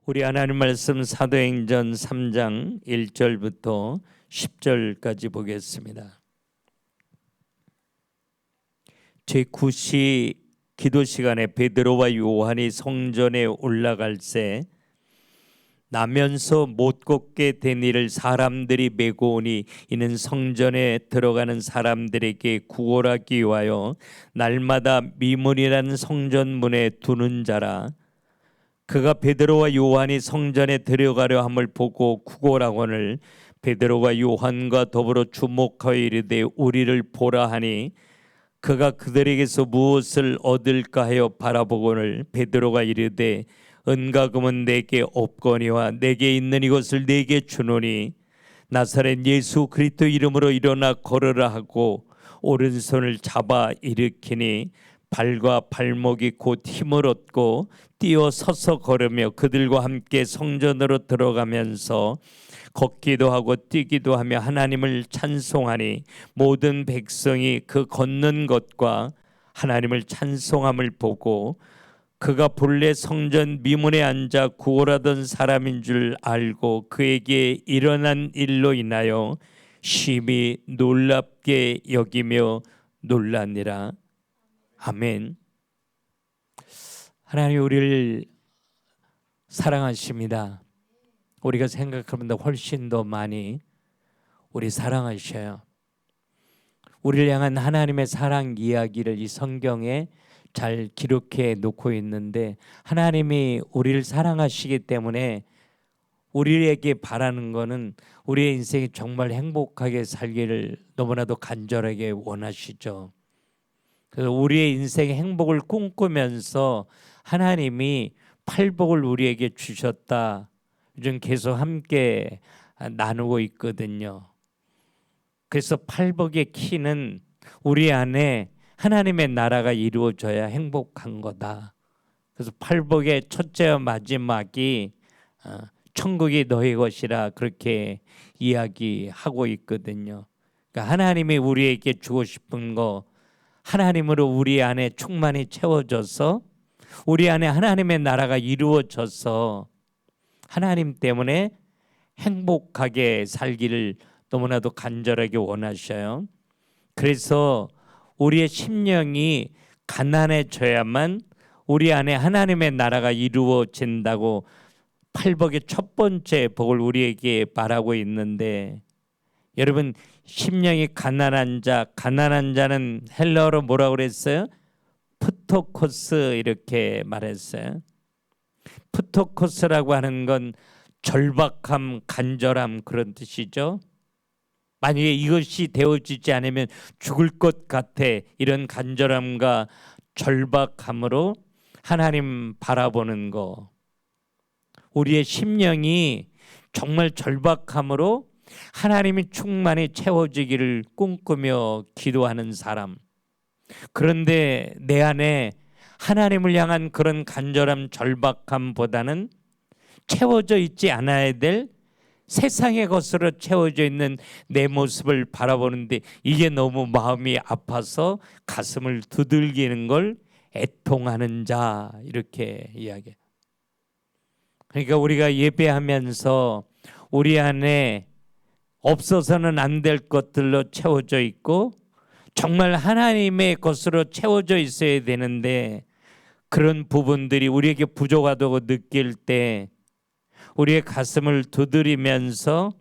우리 하나님 말씀 사도행전 3장 1절부터 10절까지 보겠습니다. 제9시 기도 시간에 베드로와 요한이 성전에 올라갈새 나면서 못 걷게 된 이를 사람들이 메고 오니 이는 성전에 들어가는 사람들에게 구걸하기 위하여 날마다 미문이라는 성전문에 두는 자라. 그가 베드로와 요한이 성전에 들어가려 함을 보고 구걸하거늘 베드로와 요한과 더불어 주목하여 이르되 우리를 보라 하니 그가 그들에게서 무엇을 얻을까 하여 바라보거늘 베드로가 이르되 은과 금은 내게 없거니와 내게 있는 이것을 내게 주노니 나사렛 예수 그리스도 이름으로 일어나 걸으라 하고 오른손을 잡아 일으키니 발과 발목이 곧 힘을 얻고 뛰어 서서 걸으며 그들과 함께 성전으로 들어가면서 걷기도 하고 뛰기도 하며 하나님을 찬송하니 모든 백성이 그 걷는 것과 하나님을 찬송함을 보고 그가 본래 성전 미문에 앉아 구걸하던 사람인 줄 알고 그에게 일어난 일로 인하여 심히 놀랍게 여기며 놀라니라. 아멘. 하나님 우리를 사랑하십니다. 우리가 생각하는 훨씬 더 많이 우리 사랑하셔요. 우리를 향한 하나님의 사랑 이야기를 이 성경에 잘 기록해 놓고 있는데 하나님이 우리를 사랑하시기 때문에 우리에게 바라는 것은 우리의 인생이 정말 행복하게 살기를 너무나도 간절하게 원하시죠. 그래서 우리의 인생의 행복을 꿈꾸면서 하나님이 팔복을 우리에게 주셨다. 요즘 계속 함께 나누고 있거든요. 그래서 팔복의 키는 우리 안에 하나님의 나라가 이루어져야 행복한 거다. 그래서 팔복의 첫째와 마지막이 천국이 너희 것이라 그렇게 이야기하고 있거든요. 그러니까 하나님이 우리에게 주고 싶은 거 하나님으로 우리 안에 충만히 채워져서 우리 안에 하나님의 나라가 이루어져서 하나님 때문에 행복하게 살기를 너무나도 간절하게 원하셔요. 그래서 우리의 심령이 가난해져야만 우리 안에 하나님의 나라가 이루어진다고 팔복의 첫 번째 복을 우리에게 말하고 있는데 여러분 심령이 가난한 자는 헬라어로 뭐라고 그랬어요? 프토코스 이렇게 말했어요. 프토코스라고 하는 건 절박함, 간절함 그런 뜻이죠. 만약에 이것이 되어지지 않으면 죽을 것 같아 이런 간절함과 절박함으로 하나님 바라보는 거. 우리의 심령이 정말 절박함으로 하나님이 충만히 채워지기를 꿈꾸며 기도하는 사람. 그런데 내 안에 하나님을 향한 그런 간절함, 절박함보다는 채워져 있지 않아야 될 세상의 것으로 채워져 있는 내 모습을 바라보는데 이게 너무 마음이 아파서 가슴을 두들기는 걸 애통하는 자 이렇게 이야기해요. 그러니까 우리가 예배하면서 우리 안에 없어서는 안 될 것들로 채워져 있고 정말 하나님의 것으로 채워져 있어야 되는데 그런 부분들이 우리에게 부족하다고 느낄 때 우리의 가슴을 두드리면서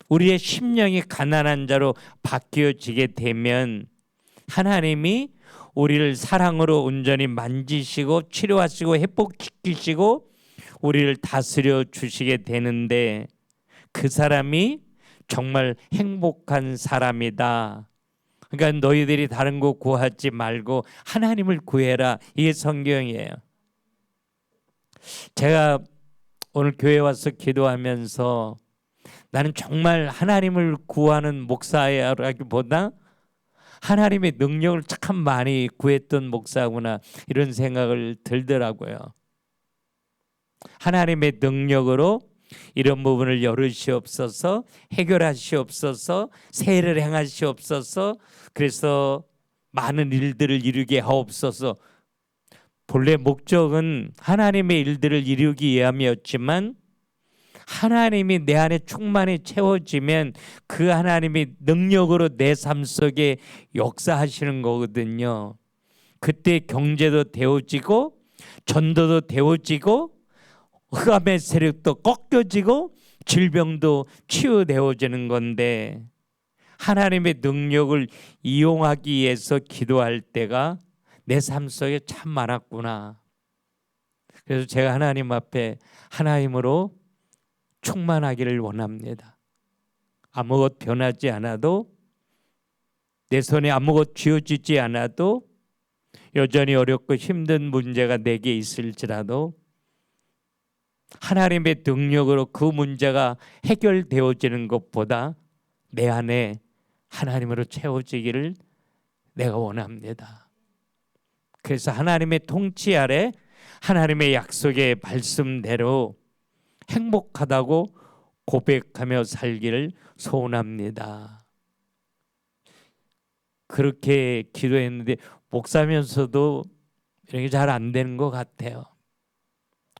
우리의 심령이 가난한 자로 바뀌어지게 되면 하나님이 우리를 사랑으로 온전히 만지시고 치료하시고 회복시키시고 우리를 다스려 주시게 되는데 그 사람이 정말 행복한 사람이다. 그러니까 너희들이 다른 거 구하지 말고 하나님을 구해라. 이게 성경이에요. 제가 오늘 교회 와서 기도하면서 나는 정말 하나님을 구하는 목사라기보다 하나님의 능력을 참 많이 구했던 목사구나 이런 생각을 들더라고요. 하나님의 능력으로 이런 부분을 열으시옵소서, 해결하시옵소서, 세례를 행하시옵소서, 그래서 많은 일들을 이루게 하옵소서. 본래 목적은 하나님의 일들을 이루기 위함이었지만 하나님이 내 안에 충만히 채워지면 그 하나님이 능력으로 내 삶 속에 역사하시는 거거든요. 그때 경제도 되어지고 전도도 되어지고 흑암의 세력도 꺾여지고 질병도 치유되어지는 건데, 하나님의 능력을 이용하기 위해서 기도할 때가 내 삶 속에 참 많았구나. 그래서 제가 하나님 앞에 하나님으로 충만하기를 원합니다. 아무것 변하지 않아도, 내 손에 아무것 쥐어지지 않아도, 여전히 어렵고 힘든 문제가 내게 있을지라도 하나님의 능력으로 그 문제가 해결되어지는 것보다 내 안에 하나님으로 채워지기를 내가 원합니다. 그래서 하나님의 통치 아래 하나님의 약속의 말씀대로 행복하다고 고백하며 살기를 소원합니다. 그렇게 기도했는데 목사면서도 이렇게 잘 안 되는 것 같아요.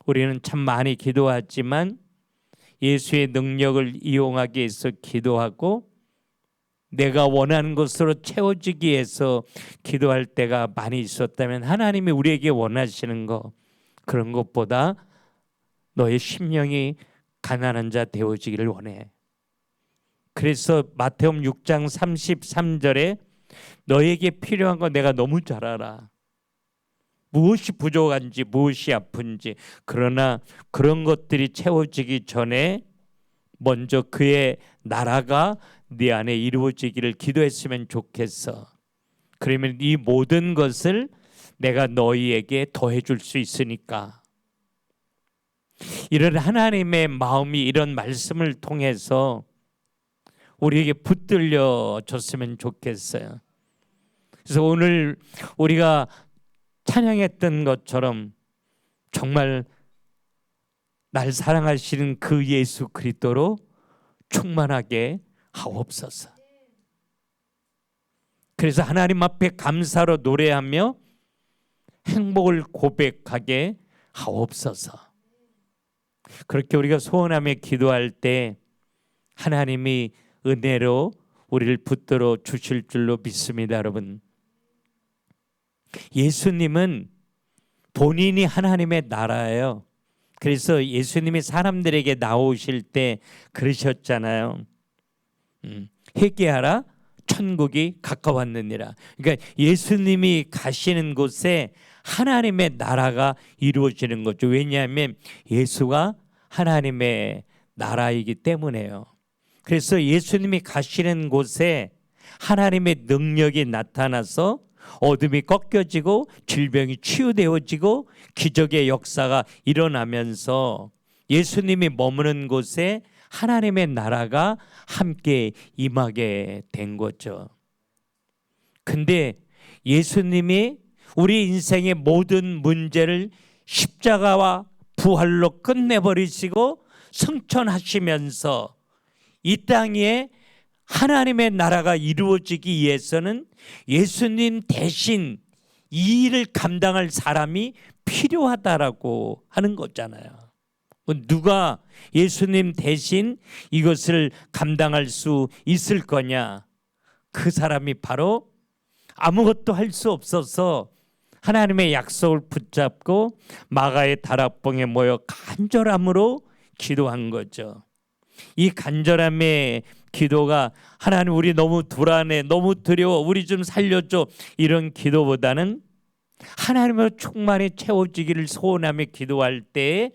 우리는 참 많이 기도하지만 예수의 능력을 이용하기 위해서 기도하고 내가 원하는 것으로 채워지기 위해서 기도할 때가 많이 있었다면, 하나님이 우리에게 원하시는 것, 그런 것보다 너의 심령이 가난한 자 되어지기를 원해. 그래서 마태복음 6장 33절에 너에게 필요한 거 내가 너무 잘 알아. 무엇이 부족한지 무엇이 아픈지. 그러나 그런 것들이 채워지기 전에 먼저 그의 나라가 네 안에 이루어지기를 기도했으면 좋겠어. 그러면 이 모든 것을 내가 너희에게 더해 줄 수 있으니까. 이런 하나님의 마음이 이런 말씀을 통해서 우리에게 붙들려 줬으면 좋겠어요. 그래서 오늘 우리가 찬양했던 것처럼 정말 날 사랑하시는 그 예수 그리스도로 충만하게 하옵소서. 그래서 하나님 앞에 감사로 노래하며 행복을 고백하게 하옵소서. 그렇게 우리가 소원하며 기도할 때 하나님이 은혜로 우리를 붙들어 주실 줄로 믿습니다. 여러분, 예수님은 본인이 하나님의 나라예요. 그래서 예수님이 사람들에게 나오실 때 그러셨잖아요. 회개하라, 천국이 가까웠느니라. 그러니까 예수님이 가시는 곳에 하나님의 나라가 이루어지는 거죠. 왜냐하면 예수가 하나님의 나라이기 때문에요. 그래서 예수님이 가시는 곳에 하나님의 능력이 나타나서 어둠이 꺾여지고 질병이 치유되어지고 기적의 역사가 일어나면서 예수님이 머무는 곳에 하나님의 나라가 함께 임하게 된 거죠. 근데 예수님이 우리 인생의 모든 문제를 십자가와 부활로 끝내버리시고 승천하시면서 이 땅에 하나님의 나라가 이루어지기 위해서는 예수님 대신 이 일을 감당할 사람이 필요하다라고 하는 거잖아요. 누가 예수님 대신 이것을 감당할 수 있을 거냐? 그 사람이 바로 아무것도 할 수 없어서 하나님의 약속을 붙잡고 마가의 다락방에 모여 간절함으로 기도한 거죠. 이 간절함의 기도가 하나님 우리 너무 불안해, 너무 두려워, 우리 좀 살려줘, 이런 기도보다는 하나님으로 충만히 채워지기를 소원하며 기도할 때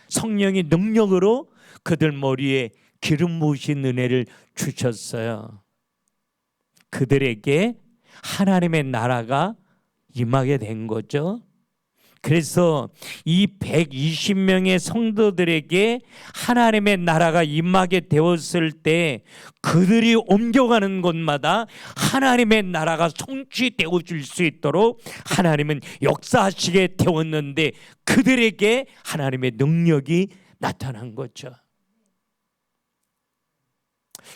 성령이 능력으로 그들 머리에 기름 부으신 은혜를 주셨어요. 그들에게 하나님의 나라가 임하게 된 거죠. 그래서 이 120명의 성도들에게 하나님의 나라가 임하게 되었을 때 그들이 옮겨가는 곳마다 하나님의 나라가 성취되어질 수 있도록 하나님은 역사하시게 되었는데 그들에게 하나님의 능력이 나타난 거죠.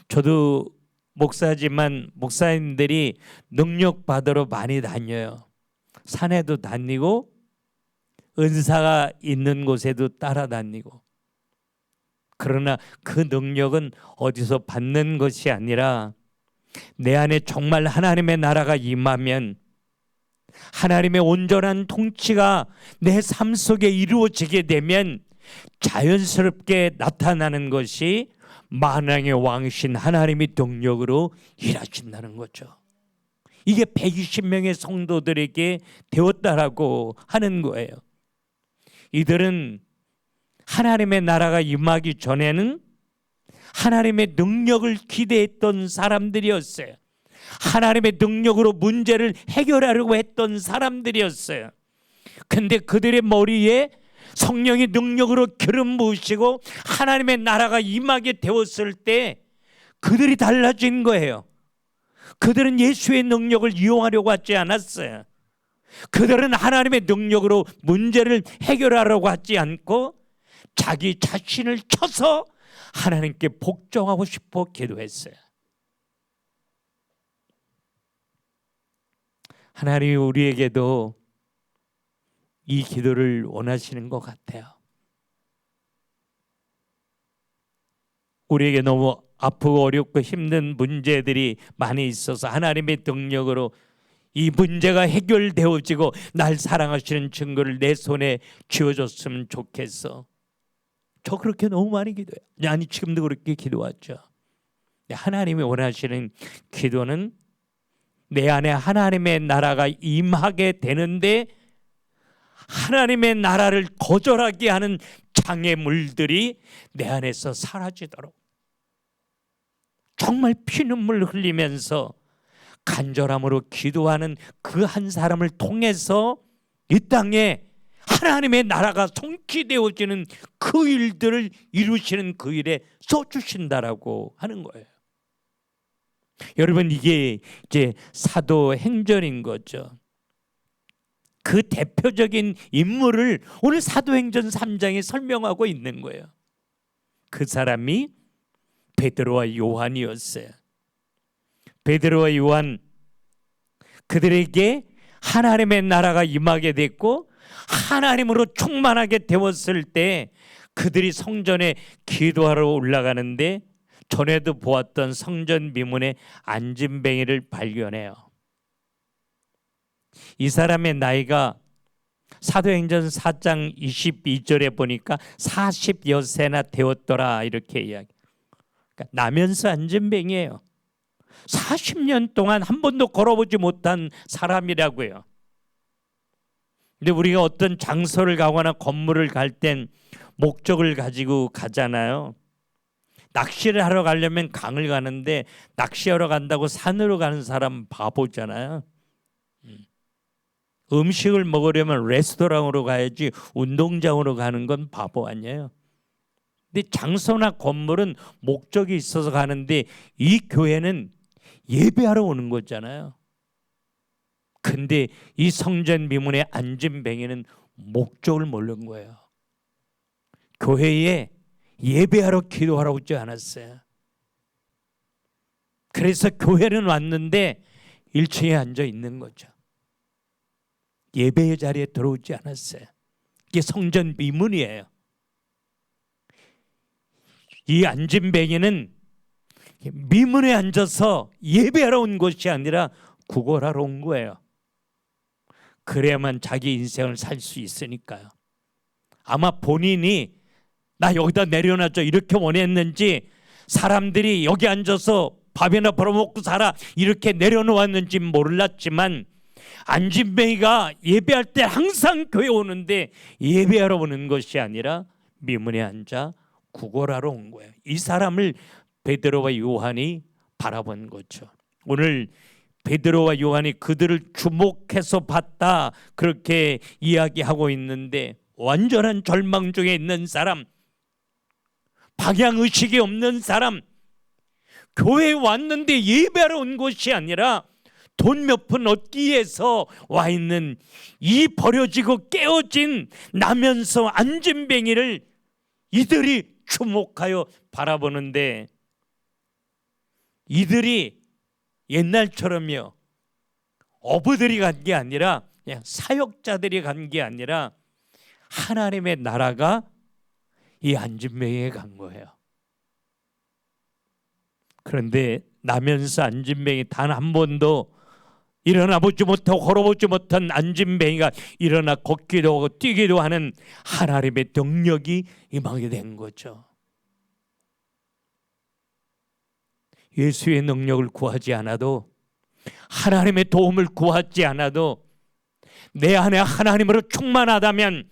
저도 목사지만 목사님들이 능력 받으러 많이 다녀요. 산에도 다니고 은사가 있는 곳에도 따라다니고, 그러나 그 능력은 어디서 받는 것이 아니라 내 안에 정말 하나님의 나라가 임하면, 하나님의 온전한 통치가 내 삶 속에 이루어지게 되면 자연스럽게 나타나는 것이 만왕의 왕이신 하나님의 능력으로 일하신다는 거죠. 이게 120명의 성도들에게 되었다라고 하는 거예요. 이들은 하나님의 나라가 임하기 전에는 하나님의 능력을 기대했던 사람들이었어요. 하나님의 능력으로 문제를 해결하려고 했던 사람들이었어요. 근데 그들의 머리에 성령의 능력으로 기름 부으시고 하나님의 나라가 임하게 되었을 때 그들이 달라진 거예요. 그들은 예수의 능력을 이용하려고 하지 않았어요. 그들은 하나님의 능력으로 문제를 해결하려고 하지 않고 자기 자신을 쳐서 하나님께 복종하고 싶어 기도했어요. 하나님이 우리에게도 이 기도를 원하시는 것 같아요. 우리에게 너무 아프고 어렵고 힘든 문제들이 많이 있어서 하나님의 능력으로 이 문제가 해결되어지고 날 사랑하시는 증거를 내 손에 쥐어줬으면 좋겠어. 저 그렇게 너무 많이 기도해요. 아니 지금도 그렇게 기도하죠. 하나님이 원하시는 기도는 내 안에 하나님의 나라가 임하게 되는데 하나님의 나라를 거절하게 하는 장애물들이 내 안에서 사라지도록 정말 피눈물 흘리면서 간절함으로 기도하는 그 한 사람을 통해서 이 땅에 하나님의 나라가 성취되어지는 그 일들을 이루시는 그 일에 써주신다라고 하는 거예요. 여러분, 이게 이제 사도행전인 거죠. 그 대표적인 인물을 오늘 사도행전 3장에 설명하고 있는 거예요. 그 사람이 베드로와 요한이었어요. 베드로와 요한, 그들에게 하나님의 나라가 임하게 됐고 하나님으로 충만하게 되었을 때 그들이 성전에 기도하러 올라가는데 전에도 보았던 성전 미문에 안진뱅이를 발견해요. 이 사람의 나이가 사도행전 4장 22절에 보니까 40여 세나 되었더라 이렇게 이야기. 그러니까 나면서 안진뱅이에요. 40년 동안 한 번도 걸어보지 못한 사람이라고요. 근데 우리가 어떤 장소를 가거나 건물을 갈 땐 목적을 가지고 가잖아요. 낚시를 하러 가려면 강을 가는데 낚시하러 간다고 산으로 가는 사람 바보잖아요. 음식을 먹으려면 레스토랑으로 가야지 운동장으로 가는 건 바보 아니에요. 근데 장소나 건물은 목적이 있어서 가는데 이 교회는 예배하러 오는 거잖아요. 근데 이 성전 미문의 안진뱅이는 목적을 모르는 거예요. 교회에 예배하러 기도하러 오지 않았어요. 그래서 교회는 왔는데 1층에 앉아 있는 거죠. 예배의 자리에 들어오지 않았어요. 이게 성전 미문이에요. 이 안진뱅이는 미문에 앉아서 예배하러 온 것이 아니라 구걸하러 온 거예요. 그래야만 자기 인생을 살 수 있으니까요. 아마 본인이 나 여기다 내려놔줘 이렇게 원했는지, 사람들이 여기 앉아서 밥이나 벌어먹고 살아 이렇게 내려놓았는지 몰랐지만 안진뱅이가 예배할 때 항상 교회 오는데 예배하러 오는 것이 아니라 미문에 앉아 구걸하러 온 거예요. 이 사람을 베드로와 요한이 바라본 거죠. 오늘 베드로와 요한이 그들을 주목해서 봤다 그렇게 이야기하고 있는데, 완전한 절망 중에 있는 사람, 방향의식이 없는 사람, 교회에 왔는데 예배하러 온 것이 아니라 돈 몇 푼 얻기 위해서 와 있는 이 버려지고 깨어진 나면서 안진뱅이를 이들이 주목하여 바라보는데, 이들이 옛날처럼요 어부들이 간 게 아니라 그냥 사역자들이 간 게 아니라 하나님의 나라가 이 안진뱅이에 간 거예요. 그런데 나면서 안진뱅이 단 한 번도 일어나 보지 못하고 걸어보지 못한 안진뱅이가 일어나 걷기도 하고 뛰기도 하는 하나님의 능력이 임하게 된 거죠. 예수의 능력을 구하지 않아도, 하나님의 도움을 구하지 않아도, 내 안에 하나님으로 충만하다면,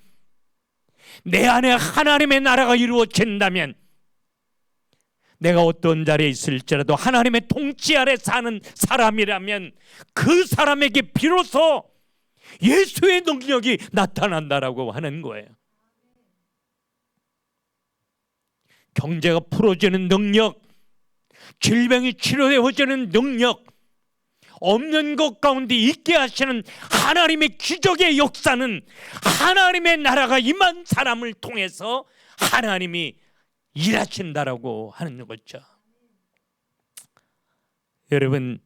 내 안에 하나님의 나라가 이루어진다면, 내가 어떤 자리에 있을지라도 하나님의 통치 아래 사는 사람이라면 그 사람에게 비로소 예수의 능력이 나타난다라고 하는 거예요. 경제가 풀어지는 능력, 질병이 치료되어지는 능력, 없는 것 가운데 있게 하시는 하나님의 기적의 역사는 하나님의 나라가 임한 사람을 통해서 하나님이 일하신다라고 하는 거죠. 여러분,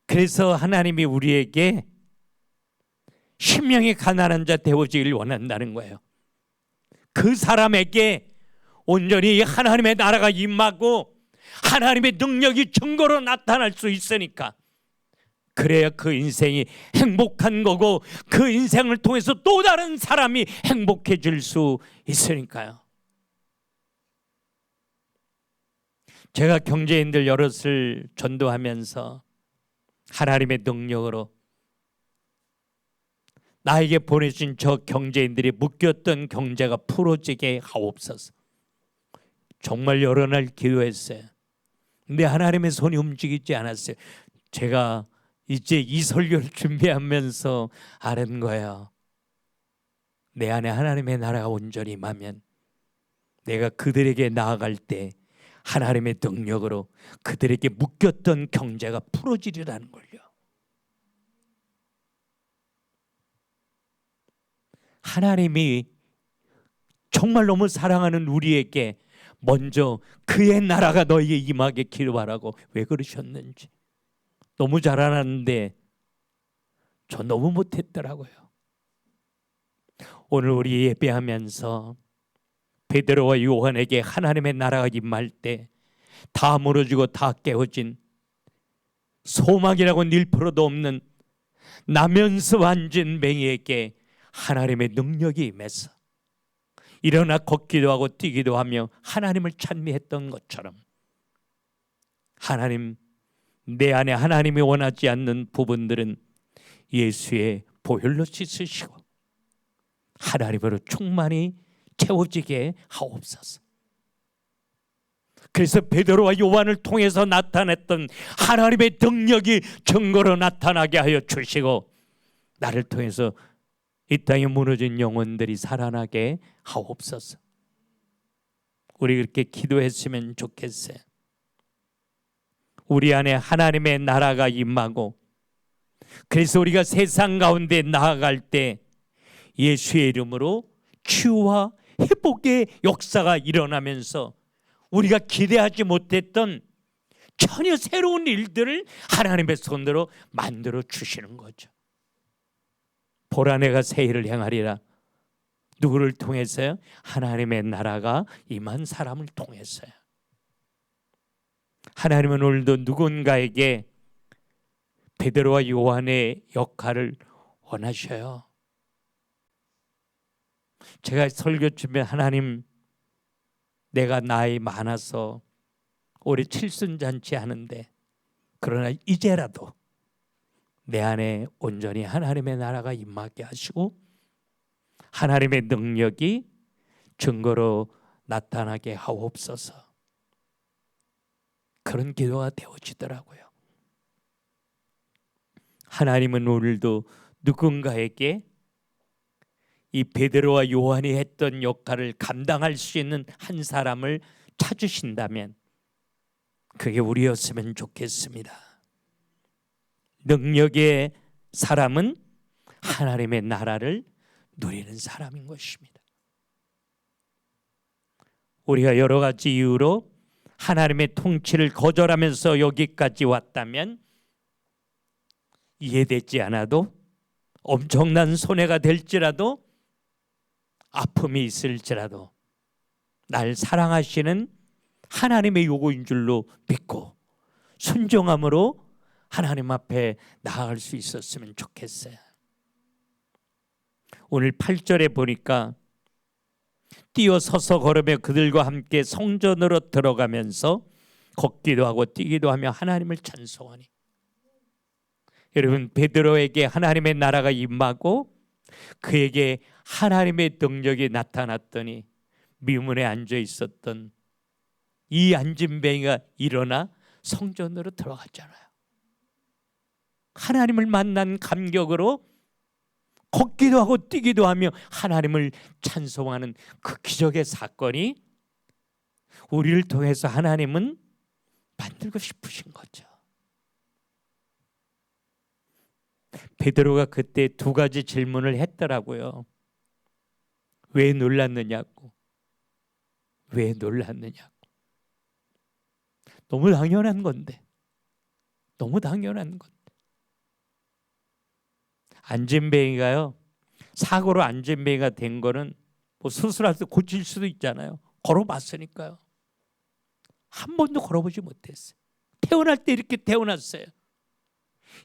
그래서 하나님이 우리에게 심령이 가난한 자 되어지길 원한다는 거예요. 그 사람에게 온전히 하나님의 나라가 임하고 하나님의 능력이 증거로 나타날 수 있으니까, 그래야 그 인생이 행복한 거고 그 인생을 통해서 또 다른 사람이 행복해질 수 있으니까요. 제가 경제인들 여럿을 전도하면서 하나님의 능력으로 나에게 보내준 저 경제인들이 묶였던 경제가 풀어지게 하옵소서. 정말 여러 날 기도했어요. 근데 하나님의 손이 움직이지 않았어요. 제가 이제 이 설교를 준비하면서 아는 거예요. 내 안에 하나님의 나라가 온전히 임하면 내가 그들에게 나아갈 때 하나님의 능력으로 그들에게 묶였던 경제가 풀어지리라는 걸요. 하나님이 정말 너무 사랑하는 우리에게 먼저 그의 나라가 너에게 임하게 기도하라고 왜 그러셨는지 너무 잘 알았는데 저 너무 못했더라고요. 오늘 우리 예배하면서 베드로와 요한에게 하나님의 나라가 임할 때 다 무너지고 다 깨어진 소망이라고 일프로도 없는 나면서 안진뱅이에게 하나님의 능력이 임해서 일어나 걷기도 하고 뛰기도 하며 하나님을 찬미했던 것처럼, 하나님, 내 안에 하나님이 원하지 않는 부분들은 예수의 보혈로 씻으시고 하나님으로 충만히 채워지게 하옵소서. 그래서 베드로와 요한을 통해서 나타냈던 하나님의 능력이 증거로 나타나게 하여 주시고, 나를 통해서 이 땅에 무너진 영혼들이 살아나게 하옵소서. 우리 그렇게 기도했으면 좋겠어요. 우리 안에 하나님의 나라가 임하고, 그래서 우리가 세상 가운데 나아갈 때 예수의 이름으로 치유와 회복의 역사가 일어나면서 우리가 기대하지 못했던 전혀 새로운 일들을 하나님의 손으로 만들어 주시는 거죠. 보라, 내가 새 일을 행하리라. 누구를 통해서요? 하나님의 나라가 임한 사람을 통해서요. 하나님은 오늘도 누군가에게 베드로와 요한의 역할을 원하셔요. 제가 설교 중에 하나님, 내가 나이 많아서 올해 칠순잔치 하는데 그러나 이제라도 내 안에 온전히 하나님의 나라가 임하게 하시고 하나님의 능력이 증거로 나타나게 하옵소서. 그런 기도가 되어지더라고요. 하나님은 오늘도 누군가에게 이 베드로와 요한이 했던 역할을 감당할 수 있는 한 사람을 찾으신다면 그게 우리였으면 좋겠습니다. 능력의 사람은 하나님의 나라를 누리는 사람인 것입니다. 우리가 여러 가지 이유로 하나님의 통치를 거절하면서 여기까지 왔다면 이해되지 않아도, 엄청난 손해가 될지라도 아픔이 있을지라도 날 사랑하시는 하나님의 요구인 줄로 믿고 순종함으로 하나님 앞에 나아갈 수 있었으면 좋겠어요. 오늘 8절에 보니까 뛰어서서 걸으며 그들과 함께 성전으로 들어가면서 걷기도 하고 뛰기도 하며 하나님을 찬송하니. 여러분, 베드로에게 하나님의 나라가 임하고 그에게 하나님의 능력이 나타났더니 미문에 앉아 있었던 이 안진뱅이가 일어나 성전으로 들어갔잖아요. 하나님을 만난 감격으로 걷기도 하고 뛰기도 하며 하나님을 찬송하는 그 기적의 사건이 우리를 통해서 하나님은 만들고 싶으신 거죠. 베드로가 그때 두 가지 질문을 했더라고요. 왜 놀랐느냐고. 왜 놀랐느냐고. 너무 당연한 건데. 너무 당연한 건데. 안진뱅이가요, 사고로 안진뱅이가 된 거는 뭐 수술할 때 고칠 수도 있잖아요. 걸어봤으니까요. 한 번도 걸어보지 못했어요. 태어날 때 이렇게 태어났어요.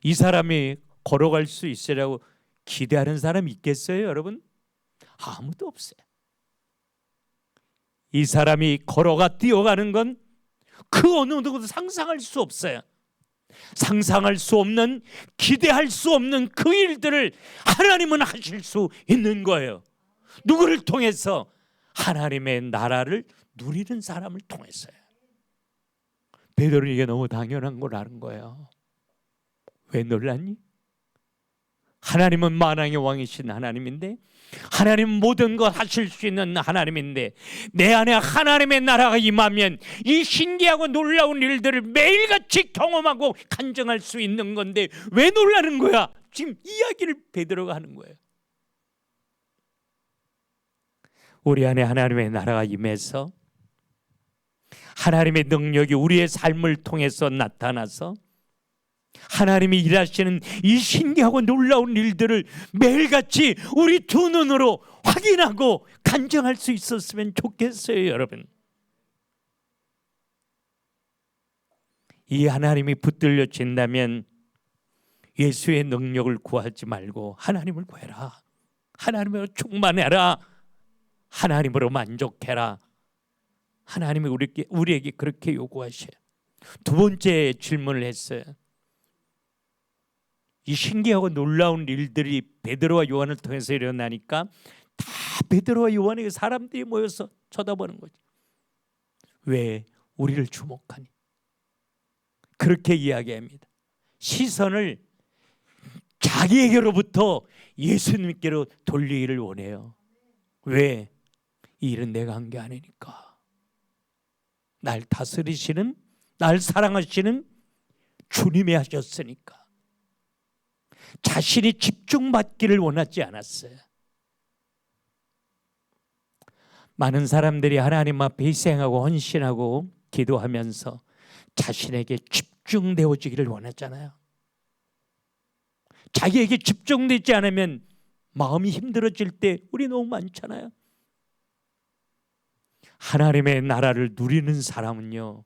이 사람이 걸어갈 수 있으라고 기대하는 사람 있겠어요, 여러분? 아무도 없어요. 이 사람이 걸어가 뛰어가는 건 그 어느 누구도 상상할 수 없어요. 상상할 수 없는, 기대할 수 없는 그 일들을 하나님은 하실 수 있는 거예요. 누구를 통해서? 하나님의 나라를 누리는 사람을 통해서요. 베드로는 이게 너무 당연한 걸 아는 거예요. 왜 놀랐니? 하나님은 만왕의 왕이신 하나님인데, 하나님 모든 것 하실 수 있는 하나님인데, 내 안에 하나님의 나라가 임하면 이 신기하고 놀라운 일들을 매일같이 경험하고 간증할 수 있는 건데 왜 놀라는 거야? 지금 이야기를 베드로가 하는 거예요. 우리 안에 하나님의 나라가 임해서 하나님의 능력이 우리의 삶을 통해서 나타나서 하나님이 일하시는 이 신기하고 놀라운 일들을 매일같이 우리 두 눈으로 확인하고 간증할 수 있었으면 좋겠어요, 여러분. 이 하나님이 붙들려진다면 예수의 능력을 구하지 말고 하나님을 구해라. 하나님으로 충만해라. 하나님으로 만족해라. 하나님이 우리에게 그렇게 요구하셔요. 두 번째 질문을 했어요. 이 신기하고 놀라운 일들이 베드로와 요한을 통해서 일어나니까 다 베드로와 요한에게 사람들이 모여서 쳐다보는 거죠. 왜 우리를 주목하니? 그렇게 이야기합니다. 시선을 자기에게로부터 예수님께로 돌리기를 원해요. 왜? 이 일은 내가 한 게 아니니까. 날 다스리시는, 날 사랑하시는 주님이 하셨으니까. 자신이 집중받기를 원하지 않았어요. 많은 사람들이 하나님 앞에 희생하고 헌신하고 기도하면서 자신에게 집중되어지기를 원하잖아요. 자기에게 집중되지 않으면 마음이 힘들어질 때 우리 너무 많잖아요. 하나님의 나라를 누리는 사람은요,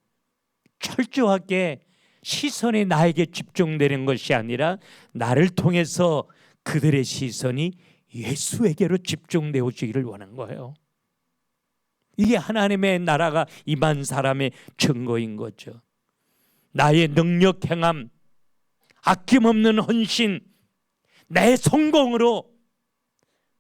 철저하게 시선이 나에게 집중되는 것이 아니라 나를 통해서 그들의 시선이 예수에게로 집중되어지기를 원한 거예요. 이게 하나님의 나라가 임한 사람의 증거인 거죠. 나의 능력 행함, 아낌없는 헌신, 나의 성공으로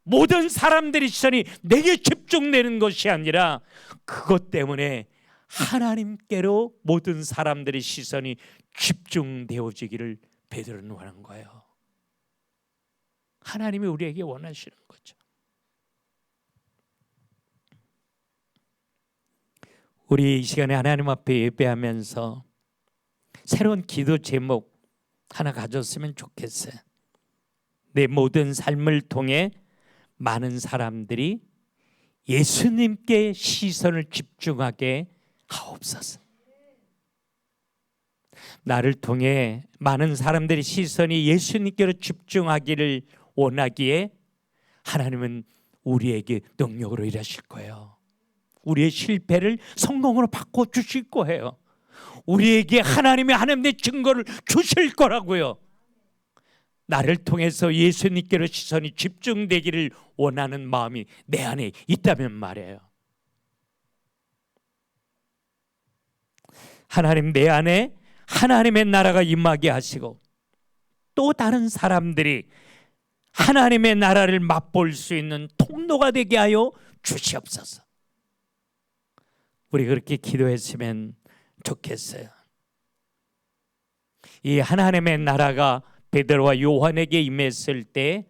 모든 사람들의 시선이 내게 집중되는 것이 아니라 그것 때문에 하나님께로 모든 사람들의 시선이 집중되어지기를 베드로는 원한 거예요. 하나님이 우리에게 원하시는 거죠. 우리 이 시간에 하나님 앞에 예배하면서 새로운 기도 제목 하나 가졌으면 좋겠어요. 내 모든 삶을 통해 많은 사람들이 예수님께 시선을 집중하게 하옵소서. 나를 통해 많은 사람들의 시선이 예수님께로 집중하기를 원하기에 하나님은 우리에게 능력으로 일하실 거예요. 우리의 실패를 성공으로 바꿔주실 거예요. 우리에게 하나님의 증거를 주실 거라고요. 나를 통해서 예수님께로 시선이 집중되기를 원하는 마음이 내 안에 있다면 말이에요. 하나님, 내 안에 하나님의 나라가 임하게 하시고 또 다른 사람들이 하나님의 나라를 맛볼 수 있는 통로가 되게 하여 주시옵소서. 우리 그렇게 기도했으면 좋겠어요. 이 하나님의 나라가 베드로와 요한에게 임했을 때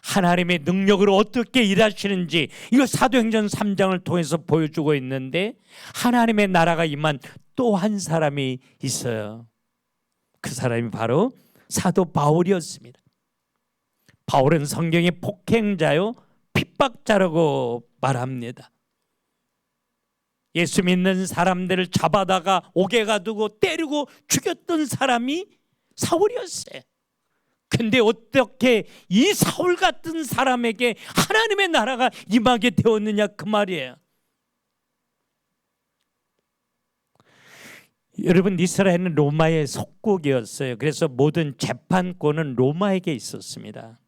하나님의 능력으로 어떻게 일하시는지 이거 사도행전 3장을 통해서 보여주고 있는데, 하나님의 나라가 임한 또 한 사람이 있어요. 그 사람이 바로 사도 바울이었습니다. 바울은 성경의 폭행자요 핍박자라고 말합니다. 예수 믿는 사람들을 잡아다가 옥에 가두고 때리고 죽였던 사람이 사울이었어요. 근데 어떻게 이 사울 같은 사람에게 하나님의 나라가 임하게 되었느냐 그 말이에요. 여러분, 이스라엘은 로마의 속국이었어요. 그래서 모든 재판권은 로마에게 있었습니다.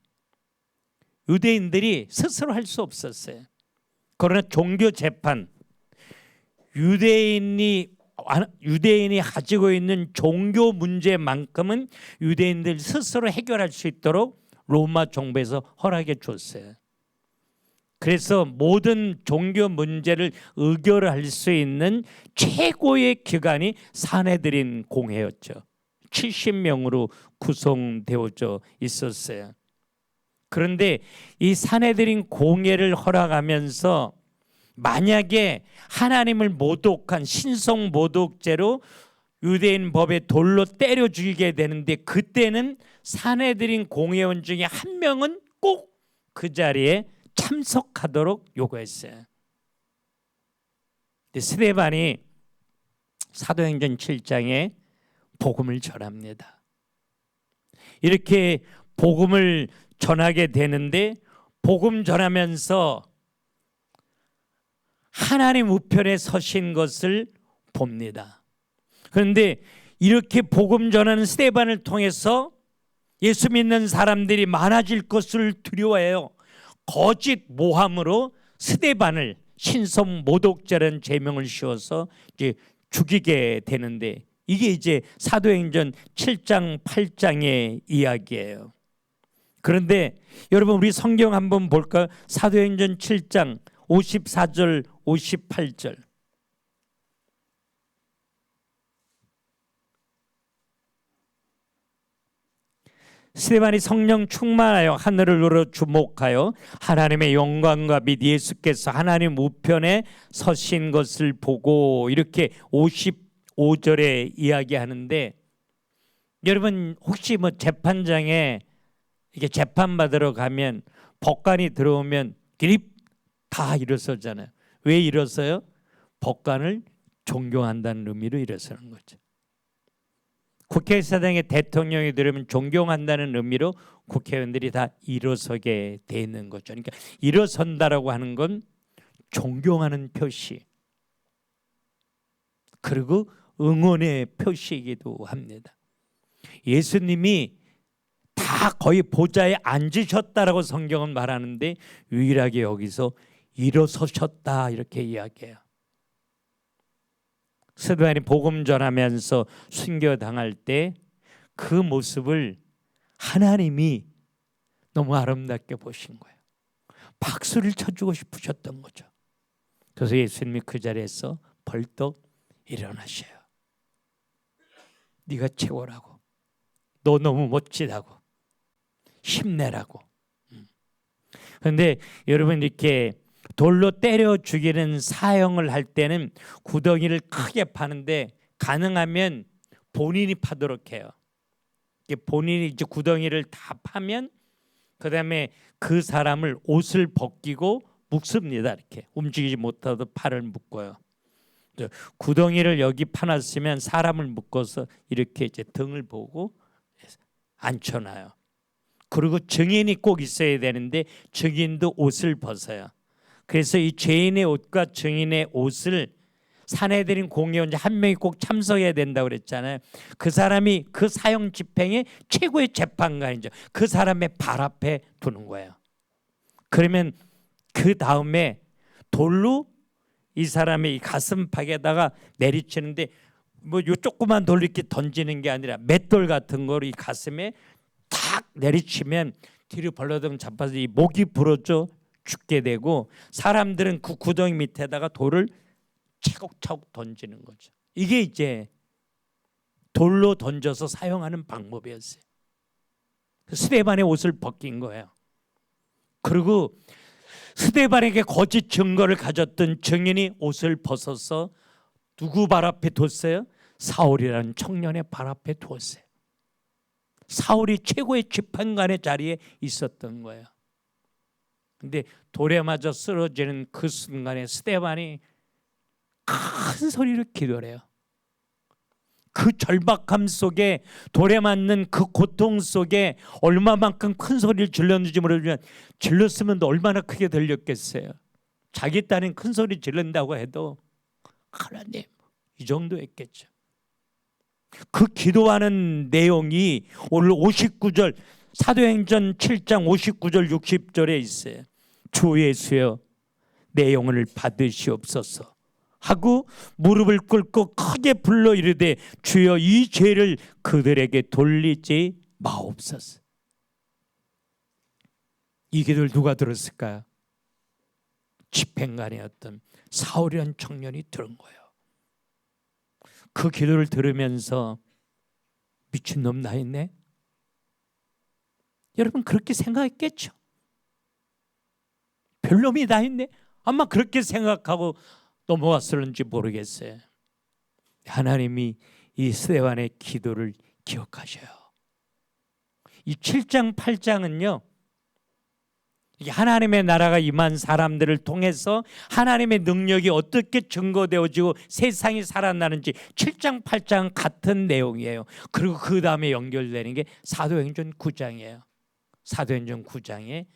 유대인들이 스스로 할 수 없었어요. 그러나 종교 재판, 유대인이 가지고 있는 종교 문제만큼은 유대인들 스스로 해결할 수 있도록 로마 정부에서 허락해 줬어요. 그래서 모든 종교 문제를 의결할 수 있는 최고의 기관이 산헤드린 공회였죠. 70명으로 구성되어져 있었어요. 그런데 이 산헤드린 공회를 허락하면서 만약에 하나님을 모독한 신성 모독죄로 유대인 법에 돌로 때려 죽이게 되는데, 그때는 산헤드린 공회원 중에 한 명은 꼭 그 자리에 참석하도록 요구했어요. 스데반이 사도행전 7장에 복음을 전합니다. 이렇게 복음을 전하게 되는데, 복음 전하면서 하나님 우편에 서신 것을 봅니다. 그런데 이렇게 복음 전하는 스데반을 통해서 예수 믿는 사람들이 많아질 것을 두려워해요. 거짓 모함으로 스데반을 신성 모독죄라는 죄명을 씌워서 이제 죽이게 되는데, 이게 이제 사도행전 7장 8장의 이야기예요. 그런데 여러분, 우리 성경 한번 볼까요? 사도행전 7장 54절 58절. 스데반이 성령 충만하여 하늘을 우러 주목하여 하나님의 영광과 및 예수께서 하나님 우편에 서신 것을 보고, 이렇게 55절에 이야기하는데, 여러분 혹시 재판장에 이게 재판받으러 가면 법관이 들어오면 길이 다 일어서잖아요. 왜 일어서요? 법관을 존경한다는 의미로 일어서는 거죠. 국회의사당에 대통령이 들으면 존경한다는 의미로 국회의원들이 다 일어서게 돼 있는 거죠. 그러니까 일어선다라고 하는 건 존경하는 표시, 그리고 응원의 표시이기도 합니다. 예수님이 다 거의 보좌에 앉으셨다라고 성경은 말하는데, 유일하게 여기서 일어서셨다 이렇게 이야기해요. 스데반이 복음 전하면서 순교당할 때 그 모습을 하나님이 너무 아름답게 보신 거예요. 박수를 쳐주고 싶으셨던 거죠. 그래서 예수님이 그 자리에서 벌떡 일어나셔요. 네가 최고라고, 너 너무 멋지다고, 힘내라고. 그런데 여러분, 이렇게 돌로 때려 죽이는 사형을 할 때는 구덩이를 크게 파는데, 가능하면 본인이 파도록 해요. 본인이 이제 구덩이를 다 파면 그 다음에 그 사람을 옷을 벗기고 묶습니다. 이렇게 움직이지 못하도록 팔을 묶어요. 구덩이를 여기 파놨으면 사람을 묶어서 이렇게 이제 등을 보고 앉혀놔요. 그리고 증인이 꼭 있어야 되는데 증인도 옷을 벗어요. 그래서 이 죄인의 옷과 증인의 옷을 산헤드린 공회원장 한 명이 꼭 참석해야 된다고 그랬잖아요. 그 사람이 그 사형 집행의 최고의 재판관이죠. 그 사람의 발 앞에 두는 거예요. 그러면 그 다음에 돌로 이 사람의 이 가슴팍에다가 내리치는데 뭐 요 조그만 돌로 이렇게 던지는 게 아니라 맷돌 같은 거로 이 가슴에 탁 내리치면 뒤로 벌러덩 잡아서 이 목이 부러져 죽게 되고, 사람들은 그 구덩이 밑에다가 돌을 차곡차곡 던지는 거죠. 이게 이제 돌로 던져서 사용하는 방법이었어요. 스데반의 옷을 벗긴 거예요. 그리고 스데반에게 거짓 증거를 가졌던 증인이 옷을 벗어서 누구 발 앞에 뒀어요? 사울이라는 청년의 발 앞에 두었어요. 사울이 최고의 재판관의 자리에 있었던 거예요. 근데 돌에 맞아 쓰러지는 그 순간에 스데반이 큰 소리로 기도를 해요. 그 절박함 속에, 돌에 맞는 그 고통 속에 얼마만큼 큰 소리를 질렀는지 모르지만 질렀으면 얼마나 크게 들렸겠어요. 자기 딸은 큰 소리 질른다고 해도 하나님 이 정도였겠죠. 그 기도하는 내용이 오늘 59절 사도행전 7장 59절 60절에 있어요. 주 예수여 내 영혼을 받으시옵소서 하고 무릎을 꿇고 크게 불러 이르되 주여 이 죄를 그들에게 돌리지 마옵소서. 이 기도를 누가 들었을까요? 집행관이었던 사울이라는 청년이 들은 거예요. 그 기도를 들으면서 미친놈 나 있네? 여러분 그렇게 생각했겠죠. 별놈이 나 있네? 아마 그렇게 생각하고 넘어왔을는지 모르겠어요. 하나님이 이 스데반의 기도를 기억하셔요. 이 7장 8장은요 하나님의 나라가 임한 사람들을 통해서 하나님의 능력이 어떻게 증거되어지고 세상이 살아나는지 7장 8장 같은 내용이에요. 그리고 그 다음에 연결되는 게 사도행전 9장이에요. 사도행전 9장에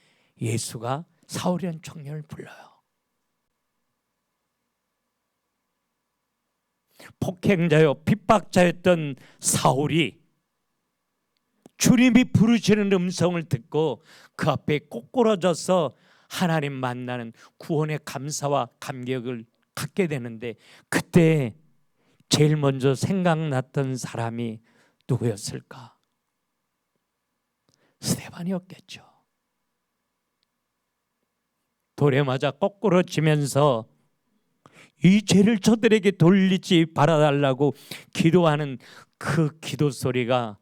예수가 사울이라는 청년을 불러요. 폭행자요 핍박자였던 사울이 주님이 부르시는 음성을 듣고 그 앞에 꼬꾸라져서 하나님 만나는 구원의 감사와 감격을 갖게 되는데, 그때 제일 먼저 생각났던 사람이 누구였을까? 스데반이었겠죠. 돌에 맞아 꼬꾸라지면서 이 죄를 저들에게 돌리지 말아달라고 기도하는 그 기도 소리가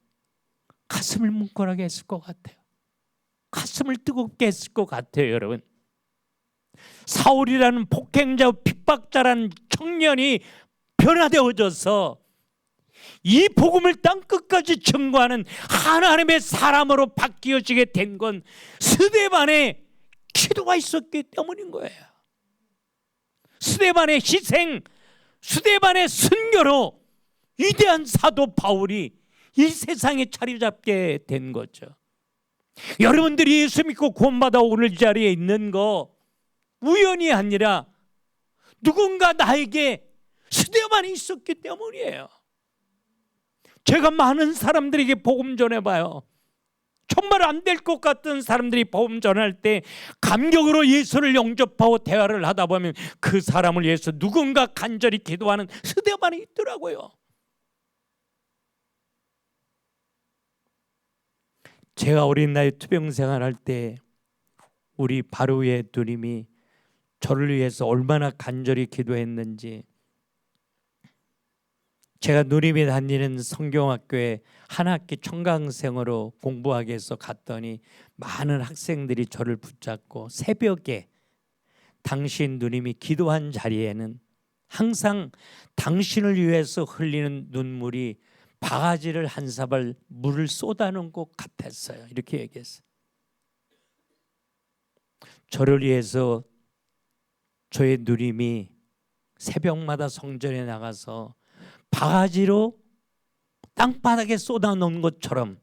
가슴을 뭉클하게 했을 것 같아요. 가슴을 뜨겁게 했을 것 같아요. 여러분, 사울이라는 폭행자 핍박자라는 청년이 변화되어져서 이 복음을 땅끝까지 증거하는 하나님의 사람으로 바뀌어지게 된 건 스데반의 기도가 있었기 때문인 거예요. 스데반의 희생, 스데반의 순교로 위대한 사도 바울이 이 세상에 자리 잡게 된 거죠. 여러분들이 예수 믿고 구원받아 오늘 자리에 있는 거 우연이 아니라 누군가 나에게 스데반이 있었기 때문이에요. 제가 많은 사람들에게 복음 전해봐요. 정말 안 될 것 같은 사람들이 복음 전할 때 감격으로 예수를 영접하고 대화를 하다 보면 그 사람을 위해서 누군가 간절히 기도하는 스데반이 있더라고요. 제가 어린 나이 투병 생활할 때 우리 바로 위에 누님이 저를 위해서 얼마나 간절히 기도했는지, 제가 누님이 다니는 성경학교에 한 학기 청강생으로 공부하기 위해서 갔더니 많은 학생들이 저를 붙잡고 새벽에 당신 누님이 기도한 자리에는 항상 당신을 위해서 흘리는 눈물이 바가지를 한 사발 물을 쏟아놓은 것 같았어요. 이렇게 얘기했어요. 저를 위해서 저의 누님이 새벽마다 성전에 나가서 바가지로 땅바닥에 쏟아놓은 것처럼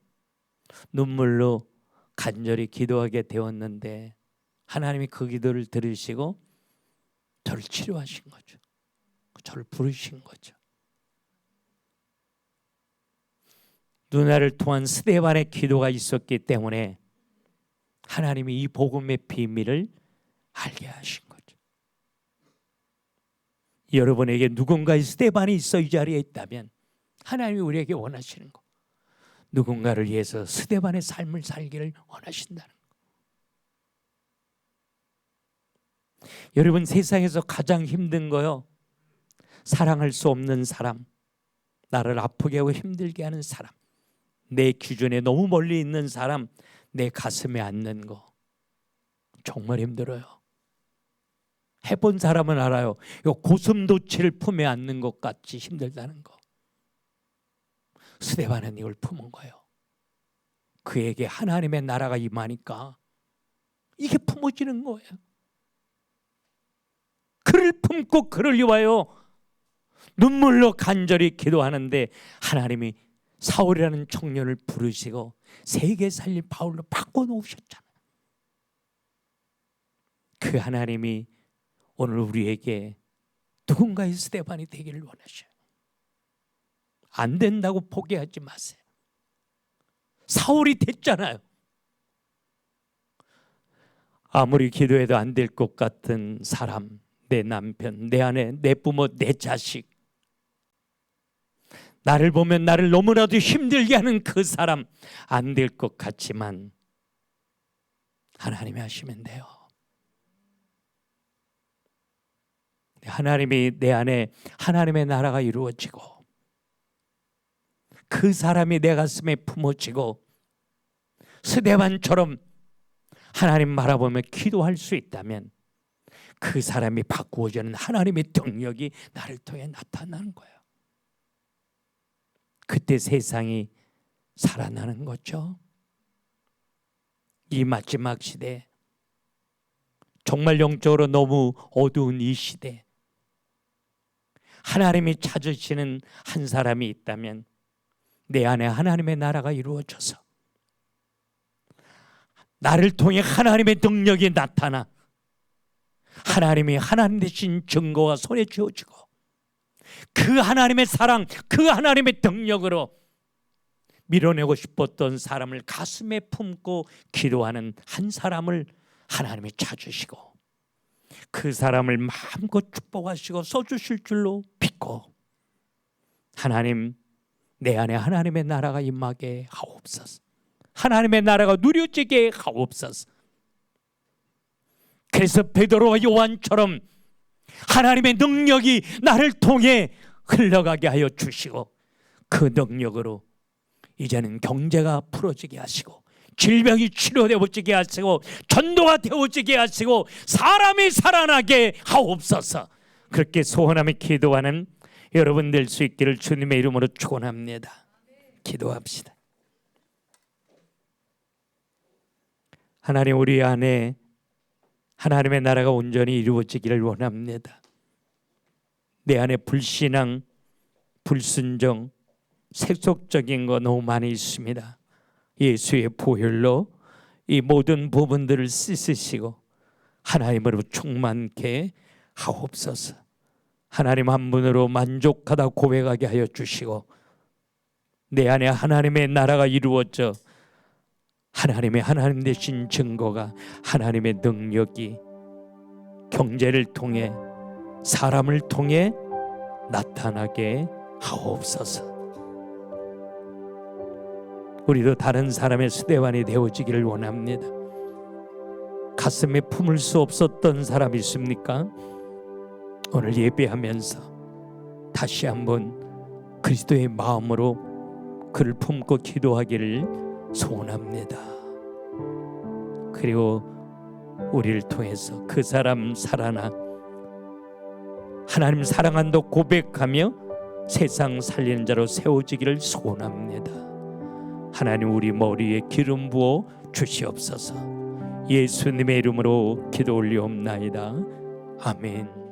눈물로 간절히 기도하게 되었는데 하나님이 그 기도를 들으시고 저를 치료하신 거죠. 저를 부르신 거죠. 누나를 통한 스데반의 기도가 있었기 때문에 하나님이 이 복음의 비밀을 알게 하신 거죠. 여러분에게 누군가의 스데반이 있어 이 자리에 있다면 하나님이 우리에게 원하시는 거, 누군가를 위해서 스데반의 삶을 살기를 원하신다는 거. 여러분, 세상에서 가장 힘든 거요, 사랑할 수 없는 사람, 나를 아프게 하고 힘들게 하는 사람, 내 기준에 너무 멀리 있는 사람, 내 가슴에 앉는 거 정말 힘들어요. 해본 사람은 알아요. 이 고슴도치를 품에 안는 것 같이 힘들다는 거. 스데반은 이걸 품은 거예요. 그에게 하나님의 나라가 임하니까 이게 품어지는 거예요. 그를 품고 그를 위하여 눈물로 간절히 기도하는데 하나님이 사울이라는 청년을 부르시고 세계 살린 바울로 바꿔놓으셨잖아요. 그 하나님이 오늘 우리에게 누군가의 스데반이 되기를 원하셔요. 안 된다고 포기하지 마세요. 사울이 됐잖아요. 아무리 기도해도 안 될 것 같은 사람, 내 남편, 내 아내, 내 부모, 내 자식, 나를 보면 나를 너무나도 힘들게 하는 그 사람, 안 될 것 같지만 하나님이 하시면 돼요. 하나님이 내 안에 하나님의 나라가 이루어지고 그 사람이 내 가슴에 품어지고 스데반처럼 하나님 바라보며 기도할 수 있다면 그 사람이 바꾸어지는 하나님의 능력이 나를 통해 나타나는 거예요. 그때 세상이 살아나는 거죠. 이 마지막 시대, 정말 영적으로 너무 어두운 이 시대, 하나님이 찾으시는 한 사람이 있다면 내 안에 하나님의 나라가 이루어져서 나를 통해 하나님의 능력이 나타나 하나님이 하나님 되신 증거가 손에 쥐어지고 그 하나님의 사랑, 그 하나님의 능력으로 밀어내고 싶었던 사람을 가슴에 품고 기도하는 한 사람을 하나님이 찾으시고 그 사람을 마음껏 축복하시고 써주실 줄로 믿고 하나님, 내 안에 하나님의 나라가 임하게 하옵소서. 하나님의 나라가 누려지게 하옵소서. 그래서 베드로와 요한처럼 하나님의 능력이 나를 통해 흘러가게 하여 주시고 그 능력으로 이제는 경제가 풀어지게 하시고 질병이 치료되어지게 하시고 전도가 되어지게 하시고 사람이 살아나게 하옵소서. 그렇게 소원하며 기도하는 여러분 될 수 있기를 주님의 이름으로 축원합니다. 기도합시다. 하나님, 우리 안에 하나님의 나라가 온전히 이루어지기를 원합니다. 내 안에 불신앙, 불순종, 세속적인 거 너무 많이 있습니다. 예수의 보혈로 이 모든 부분들을 씻으시고 하나님으로 충만케 하옵소서. 하나님 한 분으로 만족하다 고백하게 하여 주시고 내 안에 하나님의 나라가 이루어져 하나님의 하나님 되신 증거가 하나님의 능력이 경제를 통해 사람을 통해 나타나게 하옵소서. 우리도 다른 사람의 스데반이 되어지기를 원합니다. 가슴에 품을 수 없었던 사람 있습니까? 오늘 예배하면서 다시 한번 그리스도의 마음으로 그를 품고 기도하기를 소원합니다. 그리고 우리를 통해서 그 사람 살아나 하나님 사랑한다 고백하며 세상 살리는 자로 세워지기를 소원합니다. 하나님, 우리 머리에 기름 부어 주시옵소서. 예수님의 이름으로 기도 올리옵나이다. 아멘.